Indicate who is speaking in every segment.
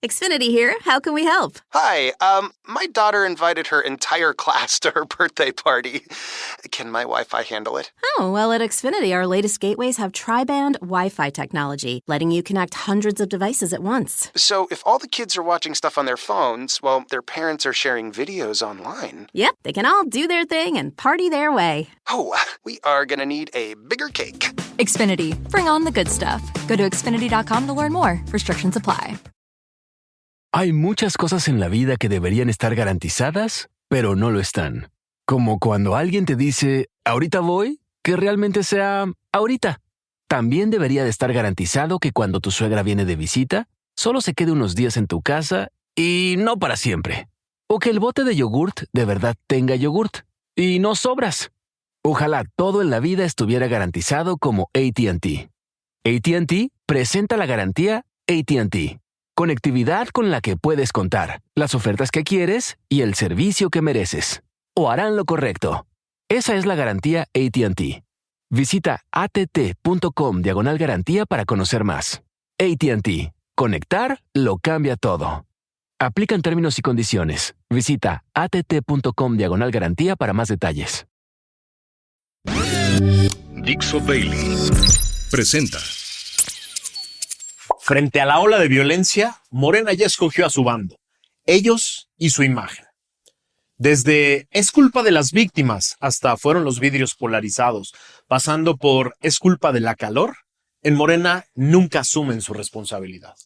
Speaker 1: Xfinity here. How can we help?
Speaker 2: Hi, my daughter invited her entire class to her birthday party. Can my Wi-Fi handle it?
Speaker 1: Oh, well, at Xfinity, our latest gateways have tri-band Wi-Fi technology, letting you connect hundreds of devices at once.
Speaker 2: So if all the kids are watching stuff on their phones, well, their parents are sharing videos online.
Speaker 1: Yep, they can all do their thing and party their way.
Speaker 2: Oh, we are gonna need a bigger cake.
Speaker 3: Xfinity. Bring on the good stuff. Go to Xfinity.com to learn more. Restrictions apply.
Speaker 4: Hay muchas cosas en la vida que deberían estar garantizadas, pero no lo están. Como cuando alguien te dice, ahorita voy, que realmente sea ahorita. También debería de estar garantizado que cuando tu suegra viene de visita, solo se quede unos días en tu casa y no para siempre. O que el bote de yogurt de verdad tenga yogurt y no sobras. Ojalá todo en la vida estuviera garantizado como AT&T. AT&T presenta la garantía AT&T. Conectividad con la que puedes contar, las ofertas que quieres y el servicio que mereces. O harán lo correcto. Esa es la garantía AT&T. Visita att.com/garantía para conocer más. AT&T. Conectar lo cambia todo. Aplican términos y condiciones. Visita att.com/garantía para más detalles.
Speaker 5: Dixo Daily presenta.
Speaker 6: Frente a la ola de violencia, Morena ya escogió a su bando, ellos y su imagen. Desde es culpa de las víctimas hasta fueron los vidrios polarizados, pasando por es culpa de la calor, en Morena nunca asumen su responsabilidad.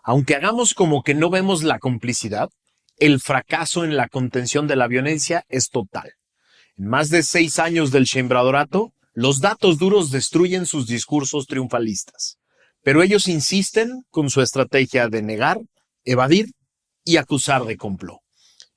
Speaker 6: Aunque hagamos como que no vemos la complicidad, el fracaso en la contención de la violencia es total. En más de 6 años del Sheinbradorato, los datos duros destruyen sus discursos triunfalistas. Pero ellos insisten con su estrategia de negar, evadir y acusar de complot.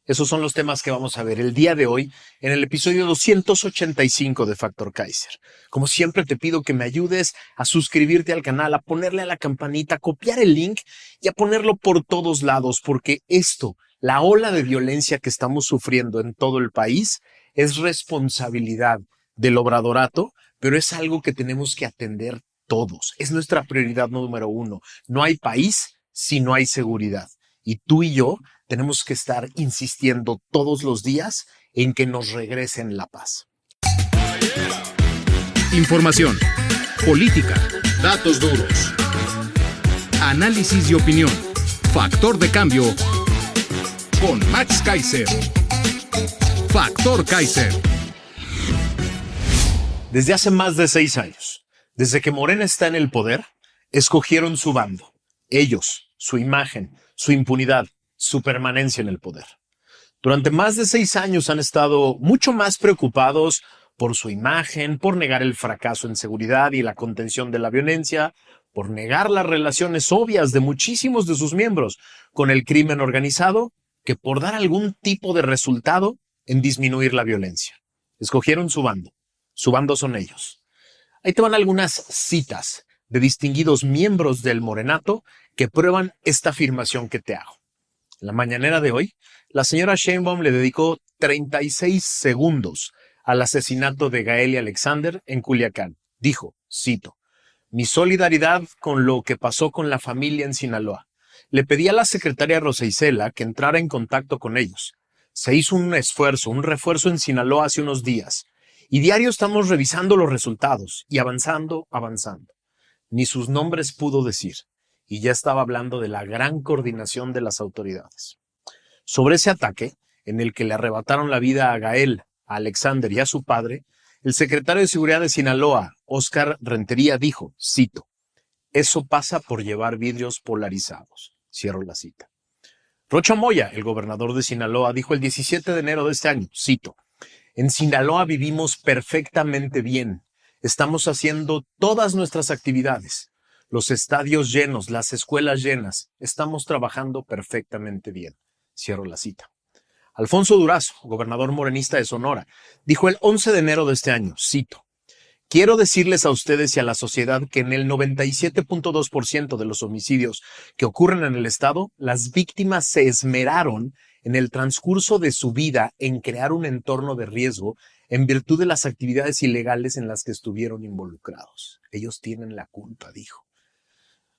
Speaker 6: Esos son los temas que vamos a ver el día de hoy en el episodio 285 de Factor Kaiser. Como siempre te pido que me ayudes a suscribirte al canal, a ponerle a la campanita, a copiar el link y a ponerlo por todos lados, porque esto, la ola de violencia que estamos sufriendo en todo el país, es responsabilidad del Obradorato, pero es algo que tenemos que atender todos. Es nuestra prioridad número 1. No hay país si no hay seguridad. Y tú y yo tenemos que estar insistiendo todos los días en que nos regresen la paz.
Speaker 5: Información, política, datos duros, análisis y opinión. Factor de cambio con Max Kaiser. Factor Kaiser.
Speaker 6: Desde hace más de 6 años, desde que Morena está en el poder, escogieron su bando. Ellos, su imagen, su impunidad, su permanencia en el poder. Durante más de 6 años han estado mucho más preocupados por su imagen, por negar el fracaso en seguridad y la contención de la violencia, por negar las relaciones obvias de muchísimos de sus miembros con el crimen organizado, que por dar algún tipo de resultado en disminuir la violencia. Escogieron su bando. Su bando son ellos. Ahí te van algunas citas de distinguidos miembros del Morenato que prueban esta afirmación que te hago. En la mañanera de hoy, la señora Sheinbaum le dedicó 36 segundos al asesinato de Gael Alexander en Culiacán. Dijo, cito, mi solidaridad con lo que pasó con la familia en Sinaloa. Le pedí a la secretaria Rosa Isela que entrara en contacto con ellos. Se hizo un esfuerzo, un refuerzo en Sinaloa hace unos días. Y diario estamos revisando los resultados y avanzando. Ni sus nombres pudo decir. Y ya estaba hablando de la gran coordinación de las autoridades. Sobre ese ataque, en el que le arrebataron la vida a Gael, a Alexander y a su padre, el secretario de Seguridad de Sinaloa, Óscar Rentería, dijo, cito, eso pasa por llevar vidrios polarizados. Cierro la cita. Rocha Moya, el gobernador de Sinaloa, dijo el 17 de enero de este año, cito, en Sinaloa vivimos perfectamente bien. Estamos haciendo todas nuestras actividades. Los estadios llenos, las escuelas llenas. Estamos trabajando perfectamente bien. Cierro la cita. Alfonso Durazo, gobernador morenista de Sonora, dijo el 11 de enero de este año, cito, quiero decirles a ustedes y a la sociedad que en el 97.2% de los homicidios que ocurren en el estado, las víctimas se esmeraron en el transcurso de su vida en crear un entorno de riesgo en virtud de las actividades ilegales en las que estuvieron involucrados. Ellos tienen la culpa, dijo.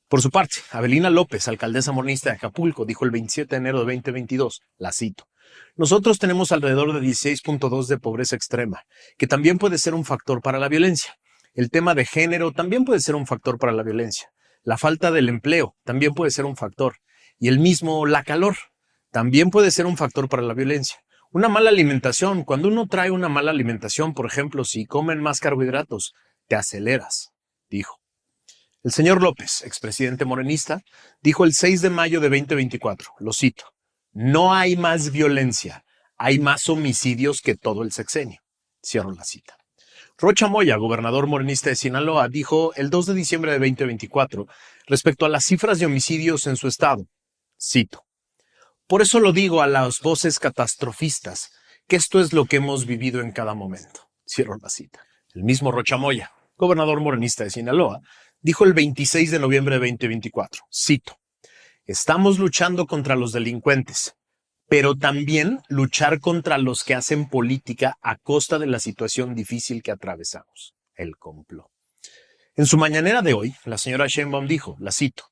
Speaker 6: Por su parte, Avelina López, alcaldesa morenista de Acapulco, dijo el 27 de enero de 2022, la cito: nosotros tenemos alrededor de 16.2 de pobreza extrema, que también puede ser un factor para la violencia. El tema de género también puede ser un factor para la violencia. La falta del empleo también puede ser un factor. Y la calor, también puede ser un factor para la violencia. Una mala alimentación, cuando uno trae una mala alimentación, por ejemplo, si comen más carbohidratos, te aceleras, dijo. El señor López, expresidente morenista, dijo el 6 de mayo de 2024, lo cito: no hay más violencia, hay más homicidios que todo el sexenio. Cierro la cita. Rocha Moya, gobernador morenista de Sinaloa, dijo el 2 de diciembre de 2024 respecto a las cifras de homicidios en su estado, cito: por eso lo digo a las voces catastrofistas, que esto es lo que hemos vivido en cada momento. Cierro la cita. El mismo Rocha Moya, gobernador morenista de Sinaloa, dijo el 26 de noviembre de 2024, cito: estamos luchando contra los delincuentes, pero también luchar contra los que hacen política a costa de la situación difícil que atravesamos, el complot. En su mañanera de hoy, la señora Sheinbaum dijo, la cito: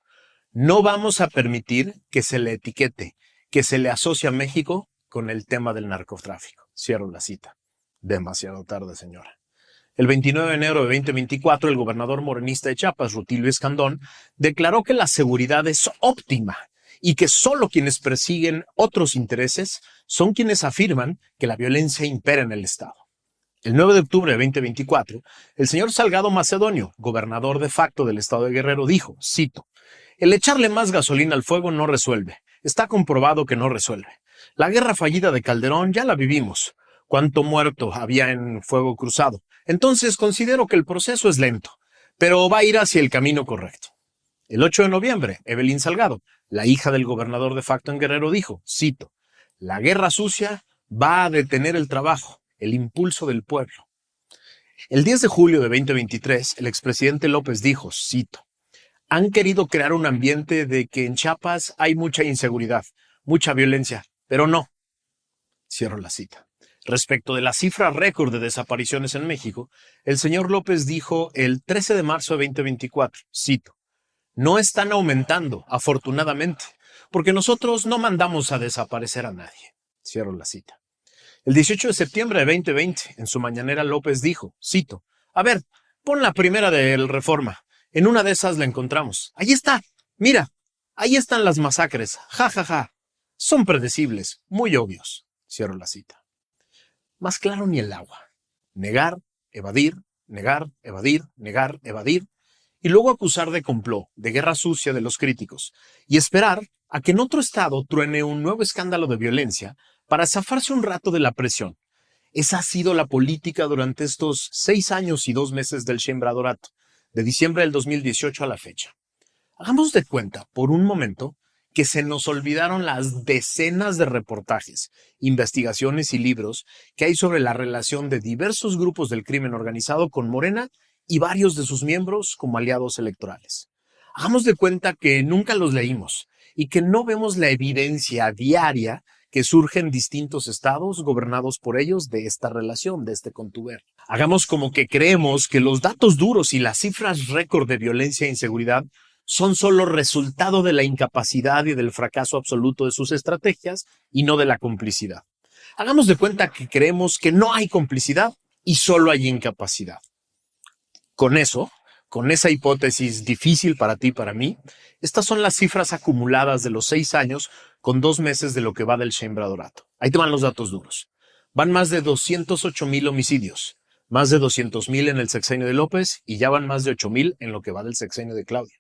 Speaker 6: no vamos a permitir que se le etiquete, que se le asocie a México con el tema del narcotráfico. Cierro la cita. Demasiado tarde, señora. El 29 de enero de 2024, el gobernador morenista de Chiapas, Rutilio Escandón, declaró que la seguridad es óptima y que solo quienes persiguen otros intereses son quienes afirman que la violencia impera en el Estado. El 9 de octubre de 2024, el señor Salgado Macedonio, gobernador de facto del Estado de Guerrero, dijo, cito: el echarle más gasolina al fuego no resuelve. Está comprobado que no resuelve. La guerra fallida de Calderón ya la vivimos. ¿Cuánto muerto había en fuego cruzado? Entonces considero que el proceso es lento, pero va a ir hacia el camino correcto. El 8 de noviembre, Evelyn Salgado, la hija del gobernador de facto en Guerrero, dijo, cito: la guerra sucia va a detener el trabajo, el impulso del pueblo. El 10 de julio de 2023, el expresidente López dijo, cito: han querido crear un ambiente de que en Chiapas hay mucha inseguridad, mucha violencia, pero no. Cierro la cita. Respecto de la cifra récord de desapariciones en México, el señor López dijo el 13 de marzo de 2024, cito: no están aumentando, afortunadamente, porque nosotros no mandamos a desaparecer a nadie. Cierro la cita. El 18 de septiembre de 2020, en su mañanera, López dijo, cito: a ver, pon la primera del Reforma. En una de esas la encontramos. Ahí está. Mira, ahí están las masacres. Ja, ja, ja. Son predecibles, muy obvios. Cierro la cita. Más claro ni el agua. Negar, evadir, negar, evadir, negar, evadir. Y luego acusar de complot, de guerra sucia de los críticos. Y esperar a que en otro estado truene un nuevo escándalo de violencia para zafarse un rato de la presión. Esa ha sido la política durante estos 6 años y 2 meses del Sheinbradorato, de diciembre del 2018 a la fecha. Hagamos de cuenta, por un momento, que se nos olvidaron las decenas de reportajes, investigaciones y libros que hay sobre la relación de diversos grupos del crimen organizado con Morena y varios de sus miembros como aliados electorales. Hagamos de cuenta que nunca los leímos y que no vemos la evidencia diaria que surge en distintos estados gobernados por ellos de esta relación, de este contubernio. Hagamos como que creemos que los datos duros y las cifras récord de violencia e inseguridad son solo resultado de la incapacidad y del fracaso absoluto de sus estrategias y no de la complicidad. Hagamos de cuenta que creemos que no hay complicidad y solo hay incapacidad. Con esa hipótesis difícil para ti y para mí, estas son las cifras acumuladas de los 6 años con 2 meses de lo que va del Sheinbradorato. Ahí te van los datos duros. Van más de 208,000 homicidios, más de 200,000 en el sexenio de López y ya van más de 8,000 en lo que va del sexenio de Claudia.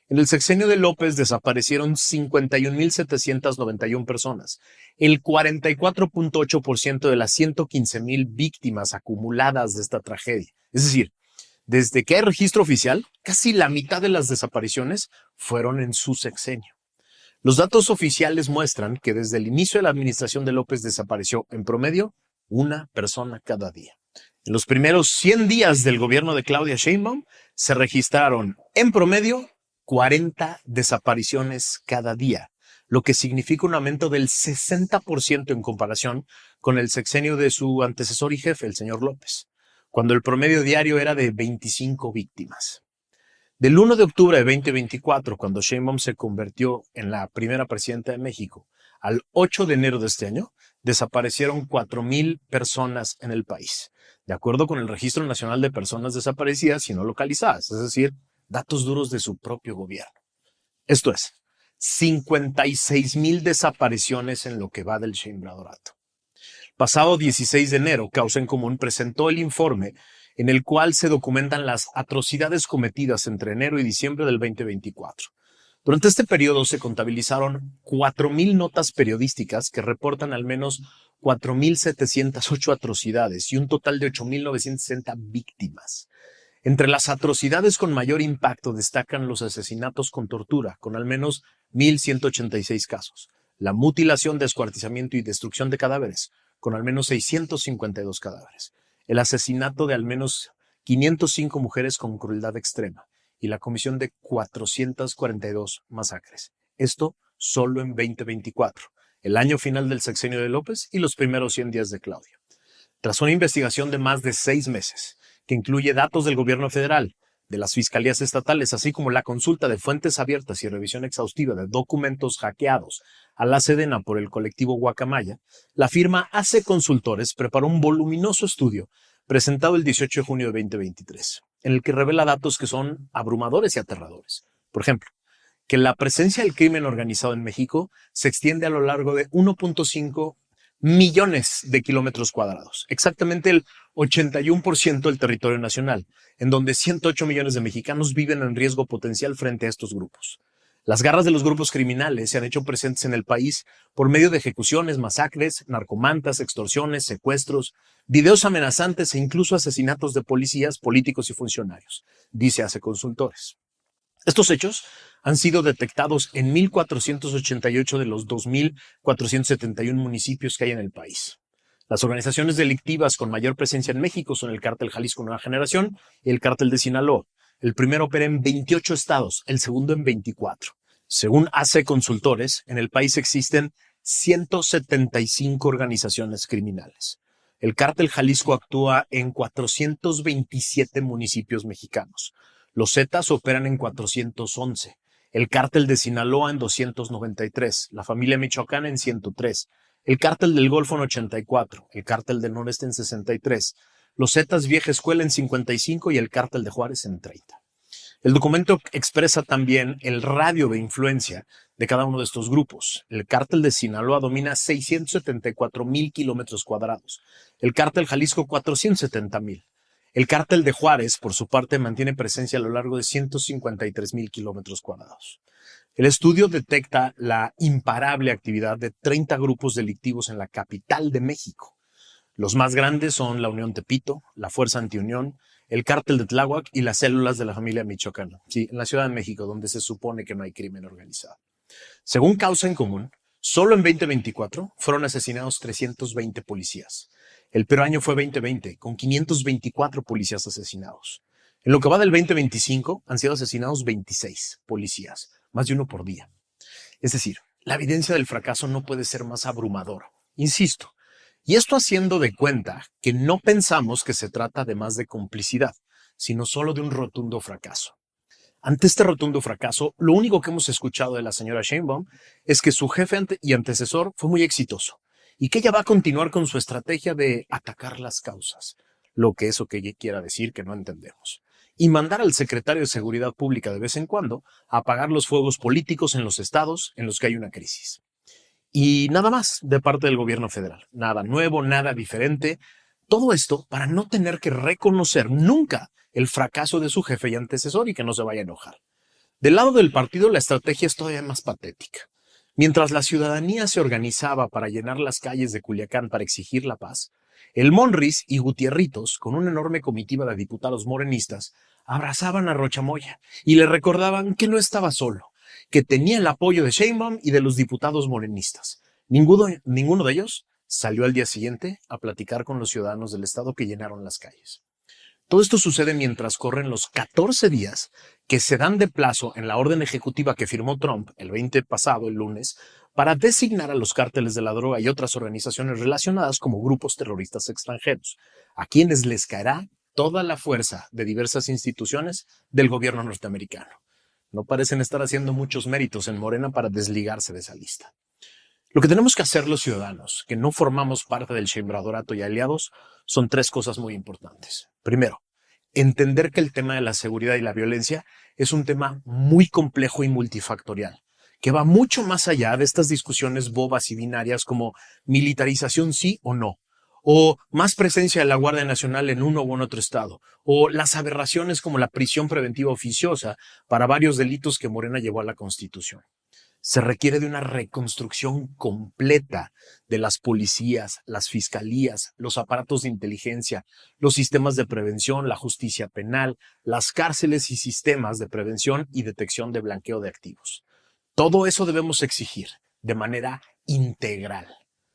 Speaker 6: En el sexenio de López desaparecieron 51,791 personas, el 44.8% de las 115,000 víctimas acumuladas de esta tragedia. Es decir, desde que hay registro oficial, casi la mitad de las desapariciones fueron en su sexenio. Los datos oficiales muestran que desde el inicio de la administración de López desapareció, en promedio, una persona cada día. En los primeros 100 días del gobierno de Claudia Sheinbaum se registraron, en promedio, 40 desapariciones cada día, lo que significa un aumento del 60% en comparación con el sexenio de su antecesor y jefe, el señor López, cuando el promedio diario era de 25 víctimas. Del 1 de octubre de 2024, cuando Sheinbaum se convirtió en la primera presidenta de México, al 8 de enero de este año, desaparecieron 4,000 personas en el país, de acuerdo con el Registro Nacional de Personas Desaparecidas y No Localizadas, es decir, datos duros de su propio gobierno. Esto es, 56,000 desapariciones en lo que va del Sheinbradorato. Pasado 16 de enero, Causa en Común presentó el informe en el cual se documentan las atrocidades cometidas entre enero y diciembre del 2024. Durante este periodo se contabilizaron 4,000 notas periodísticas que reportan al menos 4,708 atrocidades y un total de 8,960 víctimas. Entre las atrocidades con mayor impacto destacan los asesinatos con tortura, con al menos 1,186 casos, la mutilación, descuartizamiento y destrucción de cadáveres, con al menos 652 cadáveres, el asesinato de al menos 505 mujeres con crueldad extrema y la comisión de 442 masacres. Esto solo en 2024, el año final del sexenio de López y los primeros 100 días de Claudia. Tras una investigación de más de 6 meses, que incluye datos del gobierno federal, de las fiscalías estatales, así como la consulta de fuentes abiertas y revisión exhaustiva de documentos hackeados a la Sedena por el colectivo Guacamaya, la firma AC Consultores preparó un voluminoso estudio presentado el 18 de junio de 2023, en el que revela datos que son abrumadores y aterradores. Por ejemplo, que la presencia del crimen organizado en México se extiende a lo largo de 1.5 millones de kilómetros cuadrados, exactamente el 81% del territorio nacional, en donde 108 millones de mexicanos viven en riesgo potencial frente a estos grupos. Las garras de los grupos criminales se han hecho presentes en el país por medio de ejecuciones, masacres, narcomantas, extorsiones, secuestros, videos amenazantes e incluso asesinatos de policías, políticos y funcionarios, dice AC Consultores. Estos hechos han sido detectados en 1,488 de los 2,471 municipios que hay en el país. Las organizaciones delictivas con mayor presencia en México son el Cártel Jalisco Nueva Generación y el Cártel de Sinaloa. El primero opera en 28 estados, el segundo en 24. Según AC Consultores, en el país existen 175 organizaciones criminales. El Cártel Jalisco actúa en 427 municipios mexicanos. Los Zetas operan en 411. El Cártel de Sinaloa en 293. La familia michoacana en 103. El Cártel del Golfo en 84. El Cártel del Noreste en 63. Los Zetas Vieja Escuela en 55 y el Cártel de Juárez en 30. El documento expresa también el radio de influencia de cada uno de estos grupos. El Cártel de Sinaloa domina 674,000 kilómetros cuadrados. El Cártel Jalisco 470,000. El Cártel de Juárez, por su parte, mantiene presencia a lo largo de 153,000 kilómetros cuadrados. El estudio detecta la imparable actividad de 30 grupos delictivos en la capital de México. Los más grandes son la Unión Tepito, la Fuerza Antiunión, el Cártel de Tláhuac y las células de la familia michoacana. Sí, en la Ciudad de México, donde se supone que no hay crimen organizado. Según Causa en Común, solo en 2024 fueron asesinados 320 policías. El peor año fue 2020, con 524 policías asesinados. En lo que va del 2025, han sido asesinados 26 policías, más de uno por día. Es decir, la evidencia del fracaso no puede ser más abrumadora. Insisto, y esto haciendo de cuenta que no pensamos que se trata de más de complicidad, sino solo de un rotundo fracaso. Ante este rotundo fracaso, lo único que hemos escuchado de la señora Sheinbaum es que su jefe y antecesor fue muy exitoso y que ella va a continuar con su estrategia de atacar las causas, lo que eso que ella quiera decir que no entendemos, y mandar al secretario de Seguridad Pública de vez en cuando a apagar los fuegos políticos en los estados en los que hay una crisis. Y nada más de parte del gobierno federal, nada nuevo, nada diferente. Todo esto para no tener que reconocer nunca el fracaso de su jefe y antecesor y que no se vaya a enojar. Del lado del partido, la estrategia es todavía más patética. Mientras la ciudadanía se organizaba para llenar las calles de Culiacán para exigir la paz, el Monris y Gutierritos, con una enorme comitiva de diputados morenistas, abrazaban a Rocha Moya y le recordaban que no estaba solo, que tenía el apoyo de Sheinbaum y de los diputados morenistas. Ninguno de ellos salió al día siguiente a platicar con los ciudadanos del estado que llenaron las calles. Todo esto sucede mientras corren los 14 días que se dan de plazo en la orden ejecutiva que firmó Trump el 20 pasado, el lunes, para designar a los cárteles de la droga y otras organizaciones relacionadas como grupos terroristas extranjeros, a quienes les caerá toda la fuerza de diversas instituciones del gobierno norteamericano. No parecen estar haciendo muchos méritos en Morena para desligarse de esa lista. Lo que tenemos que hacer los ciudadanos, que no formamos parte del Sheinbradorato y aliados, son 3 cosas muy importantes. Primero, entender que el tema de la seguridad y la violencia es un tema muy complejo y multifactorial, que va mucho más allá de estas discusiones bobas y binarias como militarización sí o no, o más presencia de la Guardia Nacional en uno u en otro estado, o las aberraciones como la prisión preventiva oficiosa para varios delitos que Morena llevó a la Constitución. Se requiere de una reconstrucción completa de las policías, las fiscalías, los aparatos de inteligencia, los sistemas de prevención, la justicia penal, las cárceles y sistemas de prevención y detección de blanqueo de activos. Todo eso debemos exigir de manera integral.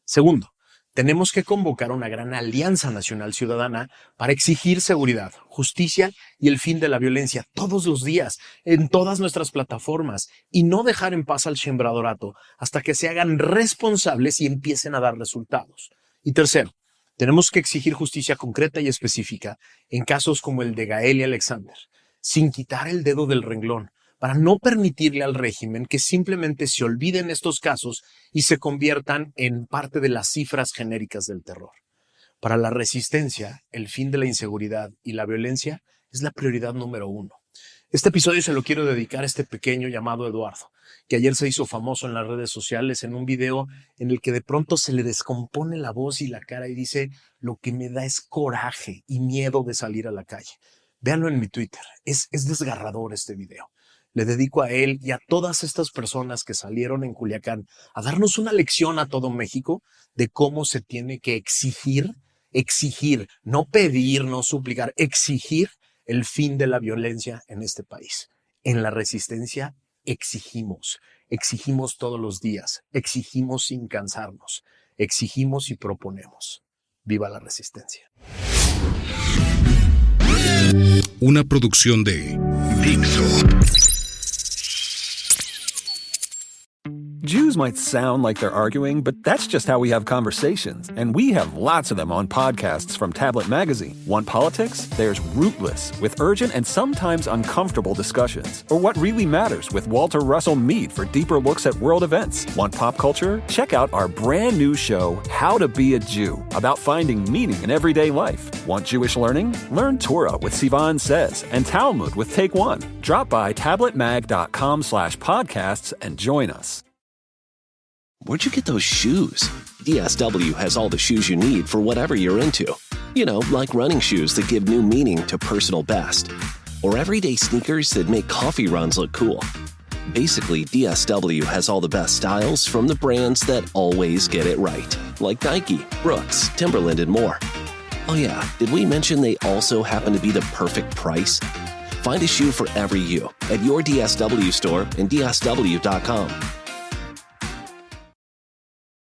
Speaker 6: Segundo, tenemos que convocar una gran alianza nacional ciudadana para exigir seguridad, justicia y el fin de la violencia todos los días, en todas nuestras plataformas, y no dejar en paz al Sheinbradorato hasta que se hagan responsables y empiecen a dar resultados. Y tercero, tenemos que exigir justicia concreta y específica en casos como el de Gael y Alexander, sin quitar el dedo del renglón, para no permitirle al régimen que simplemente se olviden estos casos y se conviertan en parte de las cifras genéricas del terror. Para la resistencia, el fin de la inseguridad y la violencia es la prioridad número 1. Este episodio se lo quiero dedicar a este pequeño llamado Eduardo, que ayer se hizo famoso en las redes sociales en un video en el que de pronto se le descompone la voz y la cara y dice: lo que me da es coraje y miedo de salir a la calle. Véanlo en mi Twitter, es desgarrador este video. Le dedico a él y a todas estas personas que salieron en Culiacán a darnos una lección a todo México de cómo se tiene que exigir, no pedir, no suplicar, exigir el fin de la violencia en este país. En la resistencia exigimos todos los días, exigimos sin cansarnos, exigimos y proponemos. ¡Viva la resistencia!
Speaker 5: Una producción de Dixo.
Speaker 7: Jews might sound like they're arguing, but that's just how we have conversations. And we have lots of them on podcasts from Tablet Magazine. Want politics? There's Rootless, with urgent and sometimes uncomfortable discussions. Or What Really Matters with Walter Russell Mead for deeper looks at world events. Want pop culture? Check out our brand new show, How to Be a Jew, about finding meaning in everyday life. Want Jewish learning? Learn Torah with Sivan Says and Talmud with Take One. Drop by tabletmag.com/podcasts and join us.
Speaker 8: Where'd you get those shoes? DSW has all the shoes you need for whatever you're into. You know, like running shoes that give new meaning to personal best. Or everyday sneakers that make coffee runs look cool. Basically, DSW has all the best styles from the brands that always get it right. Like Nike, Brooks, Timberland, and more. Oh yeah, did we mention they also happen to be the perfect price? Find a shoe for every you at your DSW store and DSW.com.